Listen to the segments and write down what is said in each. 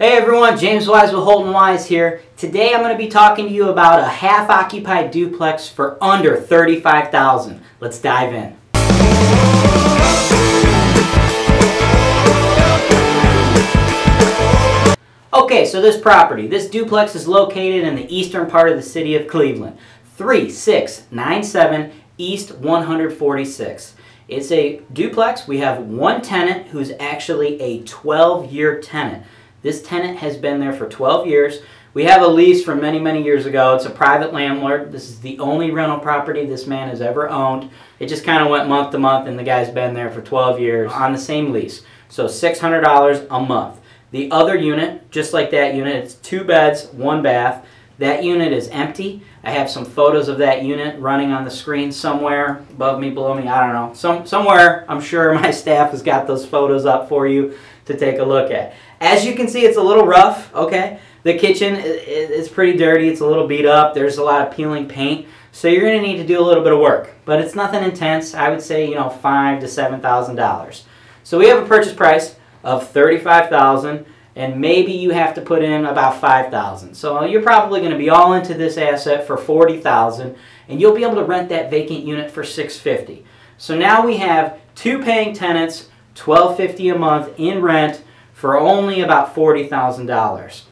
Hey everyone, James Wise with Holton Wise here. Today I'm going to be talking to you about a half-occupied duplex for under $35,000. Let's dive in. Okay, so this duplex is located in the eastern part of the city of Cleveland, 3697 East 146. It's a duplex. We have one tenant who's actually a 12-year tenant. This tenant has been there for 12 years. We have a lease from many, many years ago. It's a private landlord. This is the only rental property this man has ever owned. It just kind of went month to month, and the guy's been there for 12 years on the same lease. So $600 a month. The other unit, just like that unit, it's 2 beds, 1 bath. That unit is empty. I have some photos of that unit running on the screen somewhere, above me, below me, I don't know. Somewhere, I'm sure my staff has got those photos up for you to take a look at. As you can see, it's a little rough, okay? The kitchen is pretty dirty. It's a little beat up. There's a lot of peeling paint. So you're going to need to do a little bit of work. But it's nothing intense. I would say, $5,000 to $7,000. So we have a purchase price of $35,000. And maybe you have to put in about $5,000. So you're probably going to be all into this asset for $40,000, and you'll be able to rent that vacant unit for $650. So now we have 2 paying tenants, $1,250 a month in rent for only about $40,000.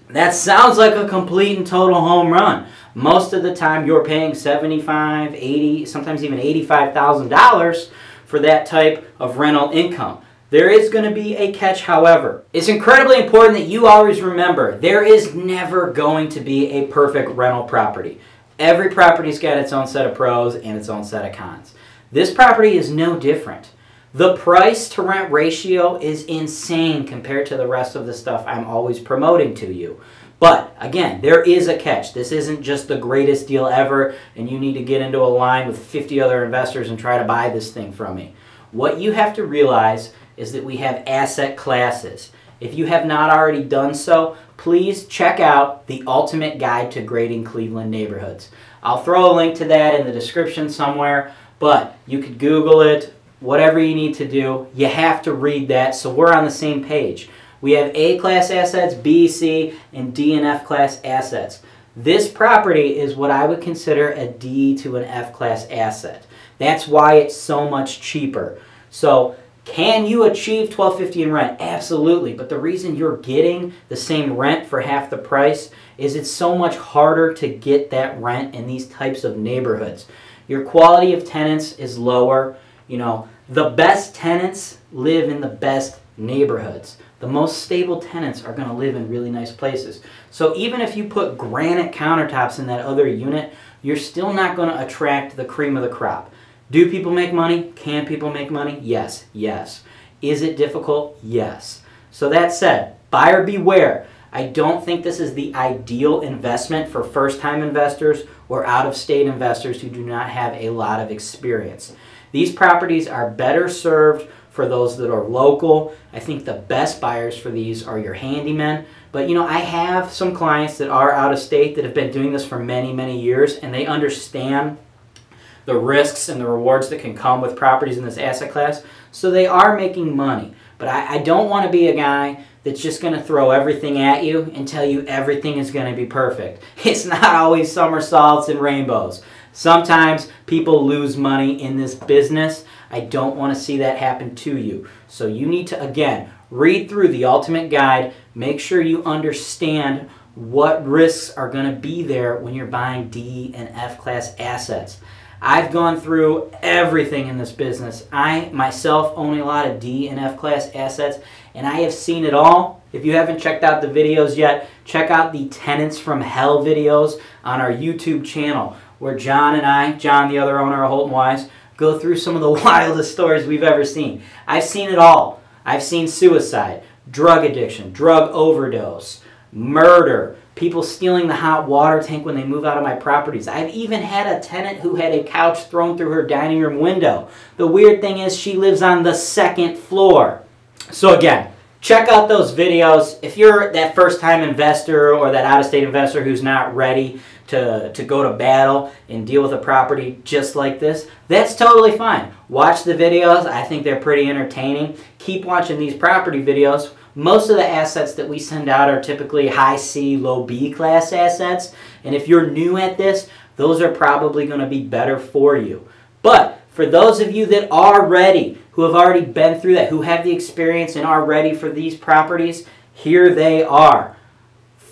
That sounds like a complete and total home run. Most of the time you're paying $75,000, $80,000, sometimes even $85,000 for that type of rental income. There is going to be a catch, however. It's incredibly important that you always remember there is never going to be a perfect rental property. Every property's got its own set of pros and its own set of cons. This property is no different. The price to rent ratio is insane compared to the rest of the stuff I'm always promoting to you. But again, there is a catch. This isn't just the greatest deal ever and you need to get into a line with 50 other investors and try to buy this thing from me. What you have to realize is that we have asset classes. If you have not already done so, please check out the Ultimate Guide to Grading Cleveland Neighborhoods. I'll throw a link to that in the description somewhere, but you could Google it, whatever you need to do. You have to read that so we're on the same page. We have A-class assets, B, C, and D and F-class assets. This property is what I would consider a D to an F-class asset. That's why it's so much cheaper. So, can you achieve $1,250 in rent? Absolutely, but the reason you're getting the same rent for half the price is it's so much harder to get that rent in these types of neighborhoods. Your quality of tenants is lower. The best tenants live in the best neighborhoods. The most stable tenants are going to live in really nice places. So even if you put granite countertops in that other unit, you're still not going to attract the cream of the crop. Do people make money? Can people make money? Yes, yes. Is it difficult? Yes. So that said, buyer beware. I don't think this is the ideal investment for first-time investors or out-of-state investors who do not have a lot of experience. These properties are better served for those that are local. I think the best buyers for these are your handymen. But I have some clients that are out-of-state that have been doing this for many, many years, and they understand the risks and the rewards that can come with properties in this asset class. So they are making money. But I don't want to be a guy that's just going to throw everything at you and tell you everything is going to be perfect. It's not always somersaults and rainbows. Sometimes people lose money in this business. I don't want to see that happen to you. So you need to, again, read through the Ultimate Guide. Make sure you understand what risks are going to be there when you're buying D and F class assets. I've gone through everything in this business. I myself own a lot of D and F class assets, and I have seen it all. If you haven't checked out the videos yet, check out the Tenants from Hell videos on our YouTube channel, where John and I, John the other owner of Holton Wise, go through some of the wildest stories we've ever seen. I've seen it all. I've seen suicide, drug addiction, drug overdose, murder, people stealing the hot water tank when they move out of my properties. I've even had a tenant who had a couch thrown through her dining room window. The weird thing is she lives on the 2nd floor. So again, check out those videos. If you're that first-time investor or that out-of-state investor who's not ready to go to battle and deal with a property just like this, that's totally fine. Watch the videos. I think they're pretty entertaining. Keep watching these property videos. Most of the assets that we send out are typically high C, low B class assets. And if you're new at this, those are probably going to be better for you. But for those of you that are ready, who have already been through that, who have the experience and are ready for these properties, here they are.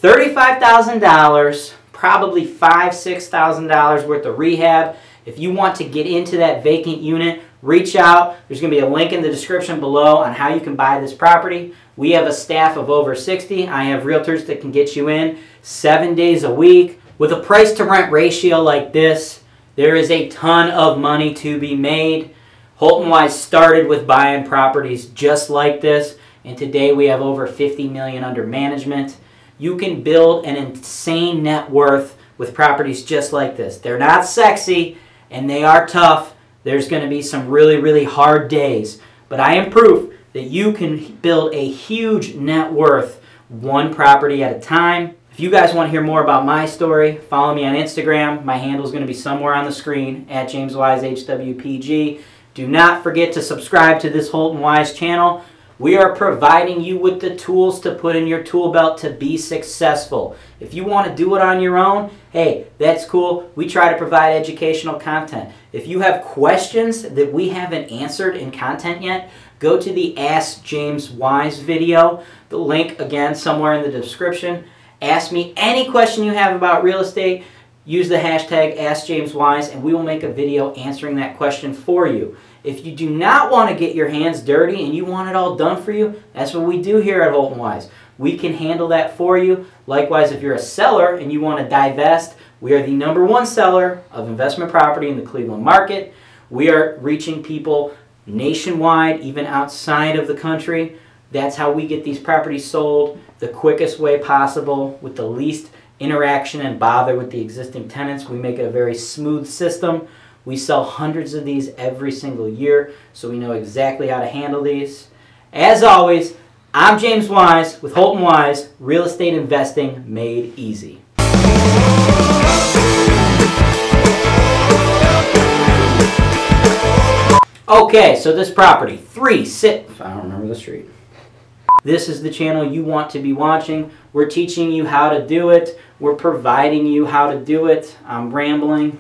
$35,000, probably $5,000, $6,000 worth of rehab. If you want to get into that vacant unit, reach out. There's going to be a link in the description below on how you can buy this property. We have a staff of over 60. I have realtors that can get you in 7 days a week. With a price to rent ratio like this, there is a ton of money to be made. Holton Wise started with buying properties just like this, and today we have over $50 million under management. You can build an insane net worth with properties just like this. They're not sexy and they are tough. There's going to be some really, really hard days, but I am proof that you can build a huge net worth one property at a time. If you guys want to hear more about my story, follow me on Instagram. My handle is going to be somewhere on the screen, at JamesWiseHWPG. Do not forget to subscribe to this Holton Wise channel. We are providing you with the tools to put in your tool belt to be successful. If you want to do it on your own, hey, that's cool. We try to provide educational content. If you have questions that we haven't answered in content yet, go to the Ask James Wise video. The link, again, somewhere in the description. Ask me any question you have about real estate. Use the hashtag AskJamesWise, and we will make a video answering that question for you. If you do not want to get your hands dirty and you want it all done for you, that's what we do here at Holton Wise. We can handle that for you. Likewise, if you're a seller and you want to divest, we are the #1 seller of investment property in the Cleveland market. We are reaching people nationwide, even outside of the country. That's how we get these properties sold the quickest way possible with the least interaction and bother with the existing tenants. We make it a very smooth system. We sell hundreds of these every single year, so we know exactly how to handle these. As always, I'm James Wise with Holton Wise, Real Estate Investing Made Easy. Okay, so this property, I don't remember the street. This is the channel you want to be watching. We're teaching you how to do it. We're providing you how to do it. I'm rambling.